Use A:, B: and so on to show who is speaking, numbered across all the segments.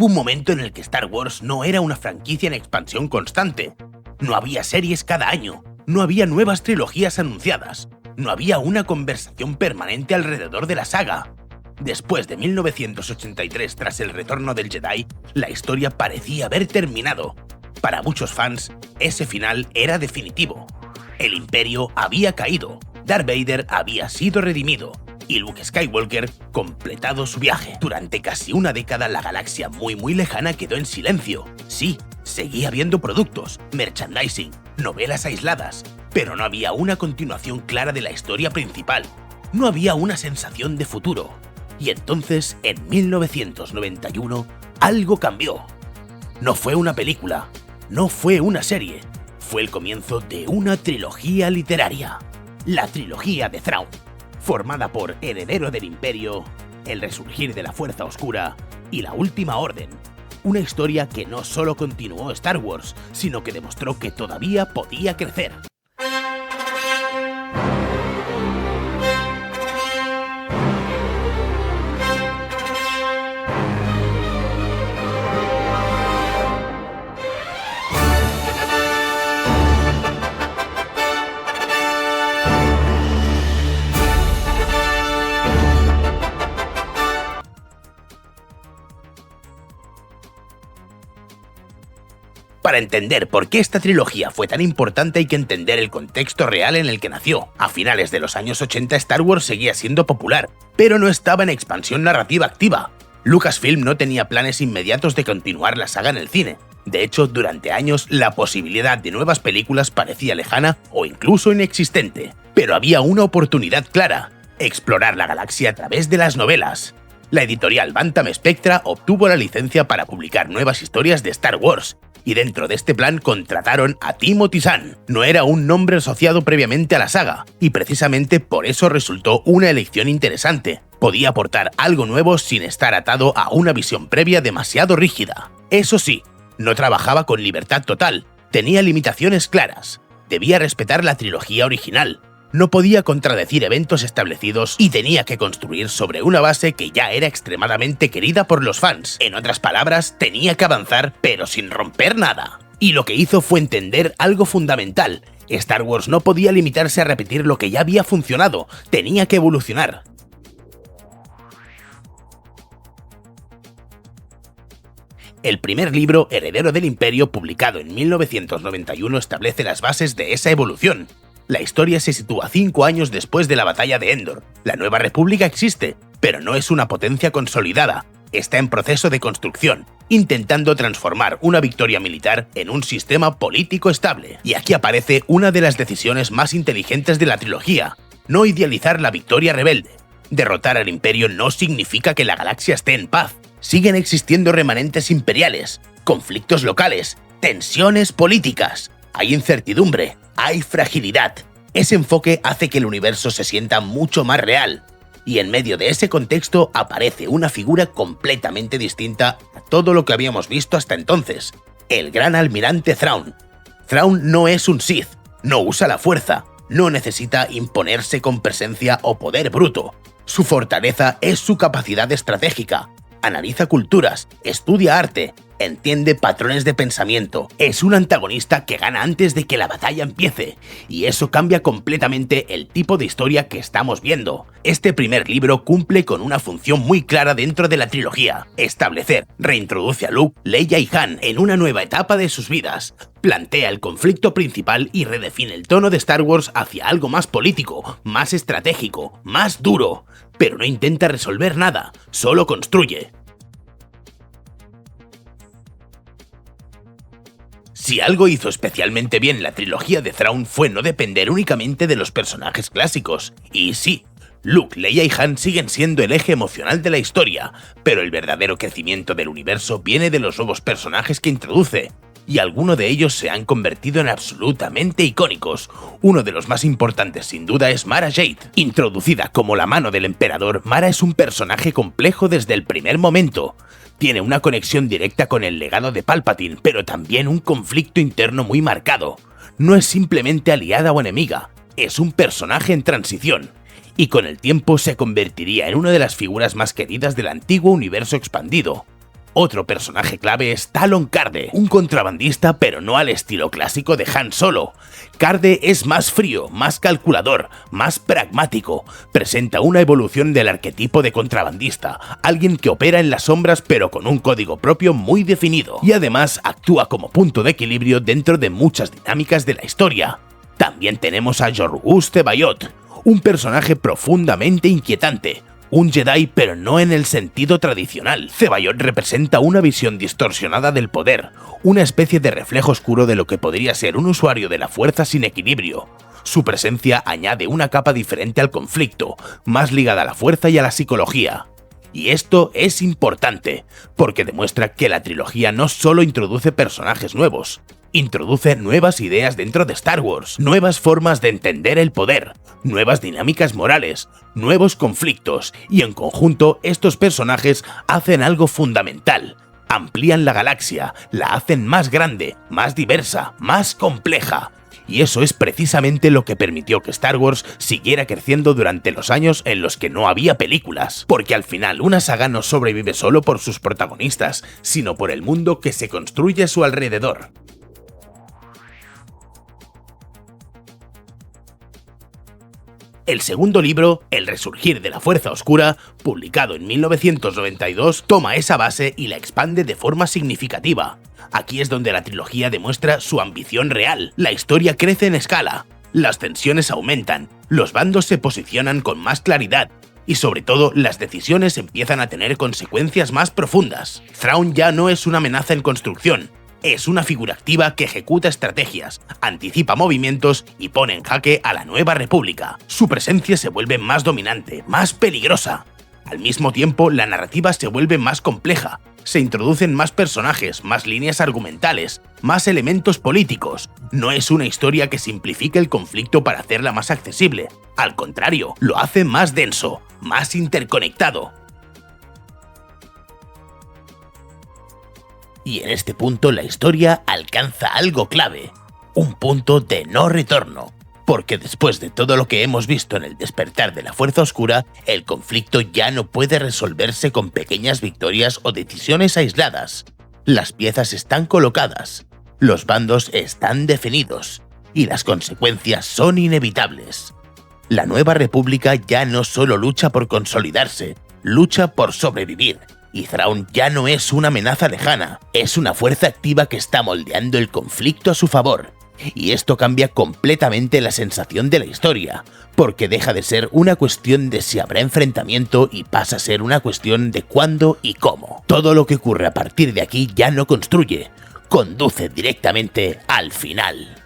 A: Hubo un momento en el que Star Wars no era una franquicia en expansión constante. No había series cada año, no había nuevas trilogías anunciadas, no había una conversación permanente alrededor de la saga. Después de 1983, tras el retorno del Jedi, la historia parecía haber terminado. Para muchos fans, ese final era definitivo. El Imperio había caído, Darth Vader había sido redimido, y Luke Skywalker completado su viaje. Durante casi una década la galaxia muy lejana quedó en silencio. Sí, seguía habiendo productos, merchandising, novelas aisladas, pero no había una continuación clara de la historia principal. No había una sensación de futuro. Y entonces, en 1991, algo cambió. No fue una película, no fue una serie, fue el comienzo de una trilogía literaria. La trilogía de Thrawn, formada por Heredero del Imperio, El resurgir de la Fuerza Oscura y La Última Orden. Una historia que no solo continuó Star Wars, sino que demostró que todavía podía crecer. Para entender por qué esta trilogía fue tan importante hay que entender el contexto real en el que nació. A finales de los años 80 Star Wars seguía siendo popular, pero no estaba en expansión narrativa activa. Lucasfilm no tenía planes inmediatos de continuar la saga en el cine. De hecho, durante años la posibilidad de nuevas películas parecía lejana o incluso inexistente. Pero había una oportunidad clara: explorar la galaxia a través de las novelas. La editorial Bantam Spectra obtuvo la licencia para publicar nuevas historias de Star Wars, y dentro de este plan contrataron a Timothy Zahn. No era un nombre asociado previamente a la saga, y precisamente por eso resultó una elección interesante. Podía aportar algo nuevo sin estar atado a una visión previa demasiado rígida. Eso sí, no trabajaba con libertad total, tenía limitaciones claras. Debía respetar la trilogía original, no podía contradecir eventos establecidos y tenía que construir sobre una base que ya era extremadamente querida por los fans. En otras palabras, tenía que avanzar pero sin romper nada. Y lo que hizo fue entender algo fundamental: Star Wars no podía limitarse a repetir lo que ya había funcionado, tenía que evolucionar. El primer libro, Heredero del Imperio, publicado en 1991, establece las bases de esa evolución. La historia se sitúa 5 años después de la batalla de Endor. La Nueva República existe, pero no es una potencia consolidada. Está en proceso de construcción, intentando transformar una victoria militar en un sistema político estable. Y aquí aparece una de las decisiones más inteligentes de la trilogía: no idealizar la victoria rebelde. Derrotar al Imperio no significa que la galaxia esté en paz. Siguen existiendo remanentes imperiales, conflictos locales, tensiones políticas. Hay incertidumbre, hay fragilidad. Ese enfoque hace que el universo se sienta mucho más real. Y en medio de ese contexto aparece una figura completamente distinta a todo lo que habíamos visto hasta entonces: el gran almirante Thrawn. Thrawn no es un Sith, no usa la fuerza, no necesita imponerse con presencia o poder bruto. Su fortaleza es su capacidad estratégica. Analiza culturas, estudia arte, entiende patrones de pensamiento. Es un antagonista que gana antes de que la batalla empiece, y eso cambia completamente el tipo de historia que estamos viendo. Este primer libro cumple con una función muy clara dentro de la trilogía: establecer, reintroduce a Luke, Leia y Han en una nueva etapa de sus vidas, plantea el conflicto principal y redefine el tono de Star Wars hacia algo más político, más estratégico, más duro. Pero no intenta resolver nada, solo construye. Si algo hizo especialmente bien la trilogía de Thrawn fue no depender únicamente de los personajes clásicos. Y sí, Luke, Leia y Han siguen siendo el eje emocional de la historia, pero el verdadero crecimiento del universo viene de los nuevos personajes que introduce, y algunos de ellos se han convertido en absolutamente icónicos. Uno de los más importantes sin duda es Mara Jade. Introducida como la mano del emperador, Mara es un personaje complejo desde el primer momento. Tiene una conexión directa con el legado de Palpatine, pero también un conflicto interno muy marcado. No es simplemente aliada o enemiga, es un personaje en transición, y con el tiempo se convertiría en una de las figuras más queridas del antiguo universo expandido. Otro personaje clave es Talon Karrde, un contrabandista pero no al estilo clásico de Han Solo. Karrde es más frío, más calculador, más pragmático, presenta una evolución del arquetipo de contrabandista, alguien que opera en las sombras pero con un código propio muy definido, y además actúa como punto de equilibrio dentro de muchas dinámicas de la historia. También tenemos a Jorgus Cebayot, un personaje profundamente inquietante, un Jedi pero no en el sentido tradicional. Cebayot representa una visión distorsionada del poder, una especie de reflejo oscuro de lo que podría ser un usuario de la fuerza sin equilibrio. Su presencia añade una capa diferente al conflicto, más ligada a la fuerza y a la psicología. Y esto es importante, porque demuestra que la trilogía no solo introduce personajes nuevos, introduce nuevas ideas dentro de Star Wars, nuevas formas de entender el poder, nuevas dinámicas morales, nuevos conflictos, y en conjunto estos personajes hacen algo fundamental: amplían la galaxia, la hacen más grande, más diversa, más compleja. Y eso es precisamente lo que permitió que Star Wars siguiera creciendo durante los años en los que no había películas, porque al final una saga no sobrevive solo por sus protagonistas, sino por el mundo que se construye a su alrededor. El segundo libro, El resurgir de la Fuerza Oscura, publicado en 1992, toma esa base y la expande de forma significativa. Aquí es donde la trilogía demuestra su ambición real. La historia crece en escala, las tensiones aumentan, los bandos se posicionan con más claridad, y sobre todo las decisiones empiezan a tener consecuencias más profundas. Thrawn ya no es una amenaza en construcción. Es una figura activa que ejecuta estrategias, anticipa movimientos y pone en jaque a la Nueva República. Su presencia se vuelve más dominante, más peligrosa. Al mismo tiempo, la narrativa se vuelve más compleja. Se introducen más personajes, más líneas argumentales, más elementos políticos. No es una historia que simplifique el conflicto para hacerla más accesible. Al contrario, lo hace más denso, más interconectado. Y en este punto la historia alcanza algo clave, un punto de no retorno, porque después de todo lo que hemos visto en el despertar de la Fuerza Oscura, el conflicto ya no puede resolverse con pequeñas victorias o decisiones aisladas. Las piezas están colocadas, los bandos están definidos, y las consecuencias son inevitables. La Nueva República ya no solo lucha por consolidarse, lucha por sobrevivir. Y Thrawn ya no es una amenaza lejana, es una fuerza activa que está moldeando el conflicto a su favor. Y esto cambia completamente la sensación de la historia, porque deja de ser una cuestión de si habrá enfrentamiento y pasa a ser una cuestión de cuándo y cómo. Todo lo que ocurre a partir de aquí ya no construye, conduce directamente al final.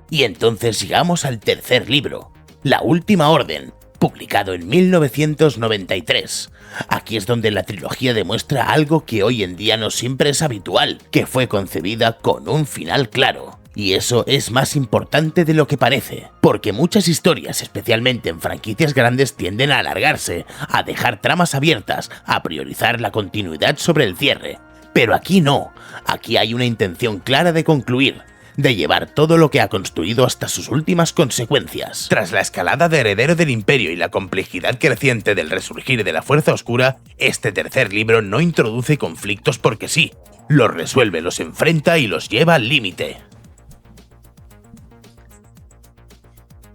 A: Y entonces llegamos al tercer libro, La Última Orden, publicado en 1993. Aquí es donde la trilogía demuestra algo que hoy en día no siempre es habitual, que fue concebida con un final claro. Y eso es más importante de lo que parece, porque muchas historias, especialmente en franquicias grandes, tienden a alargarse, a dejar tramas abiertas, a priorizar la continuidad sobre el cierre. Pero aquí no, aquí hay una intención clara de concluir, de llevar todo lo que ha construido hasta sus últimas consecuencias. Tras la escalada de Heredero del Imperio y la complejidad creciente del resurgir de la Fuerza Oscura, este tercer libro no introduce conflictos porque sí, los resuelve, los enfrenta y los lleva al límite.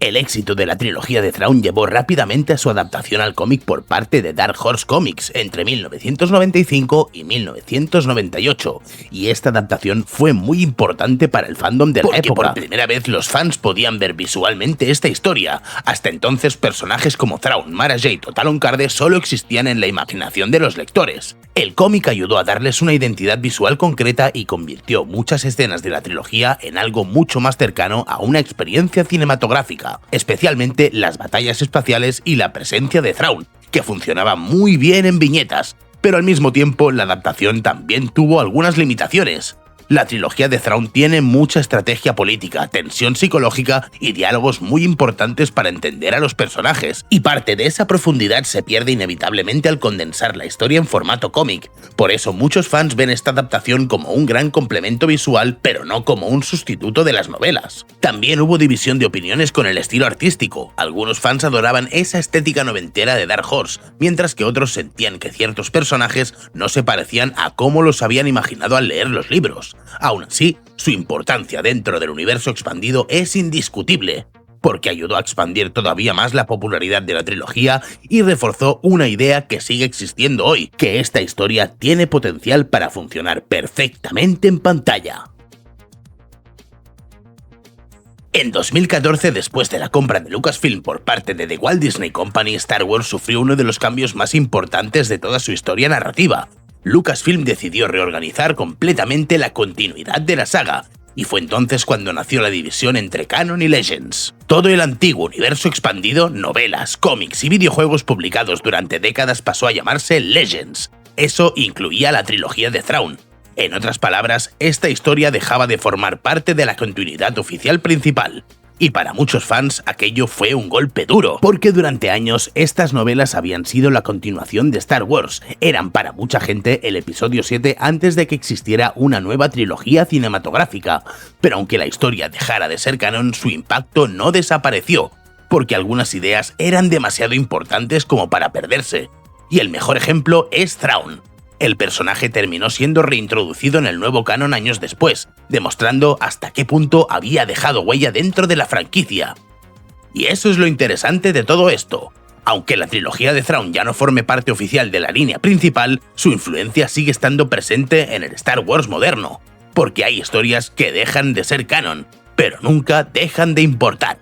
A: El éxito de la trilogía de Thrawn llevó rápidamente a su adaptación al cómic por parte de Dark Horse Comics entre 1995 y 1998, y esta adaptación fue muy importante para el fandom de la época. Por primera vez los fans podían ver visualmente esta historia. Hasta entonces personajes como Thrawn, Mara Jade o Talon Karrde solo existían en la imaginación de los lectores. El cómic ayudó a darles una identidad visual concreta y convirtió muchas escenas de la trilogía en algo mucho más cercano a una experiencia cinematográfica, especialmente las batallas espaciales y la presencia de Thrawn, que funcionaba muy bien en viñetas, pero al mismo tiempo la adaptación también tuvo algunas limitaciones. La trilogía de Thrawn tiene mucha estrategia política, tensión psicológica y diálogos muy importantes para entender a los personajes, y parte de esa profundidad se pierde inevitablemente al condensar la historia en formato cómic. Por eso muchos fans ven esta adaptación como un gran complemento visual, pero no como un sustituto de las novelas. También hubo división de opiniones con el estilo artístico. Algunos fans adoraban esa estética noventera de Dark Horse, mientras que otros sentían que ciertos personajes no se parecían a cómo los habían imaginado al leer los libros. Aún así, su importancia dentro del universo expandido es indiscutible, porque ayudó a expandir todavía más la popularidad de la trilogía y reforzó una idea que sigue existiendo hoy, que esta historia tiene potencial para funcionar perfectamente en pantalla. En 2014, después de la compra de Lucasfilm por parte de The Walt Disney Company, Star Wars sufrió uno de los cambios más importantes de toda su historia narrativa. Lucasfilm decidió reorganizar completamente la continuidad de la saga, y fue entonces cuando nació la división entre Canon y Legends. Todo el antiguo universo expandido, novelas, cómics y videojuegos publicados durante décadas pasó a llamarse Legends. Eso incluía la trilogía de Thrawn. En otras palabras, esta historia dejaba de formar parte de la continuidad oficial principal. Y para muchos fans aquello fue un golpe duro, porque durante años estas novelas habían sido la continuación de Star Wars, eran para mucha gente el episodio 7 antes de que existiera una nueva trilogía cinematográfica, pero aunque la historia dejara de ser canon, su impacto no desapareció, porque algunas ideas eran demasiado importantes como para perderse, y el mejor ejemplo es Thrawn. El personaje terminó siendo reintroducido en el nuevo canon años después, demostrando hasta qué punto había dejado huella dentro de la franquicia. Y eso es lo interesante de todo esto. Aunque la trilogía de Thrawn ya no forme parte oficial de la línea principal, su influencia sigue estando presente en el Star Wars moderno, porque hay historias que dejan de ser canon, pero nunca dejan de importar.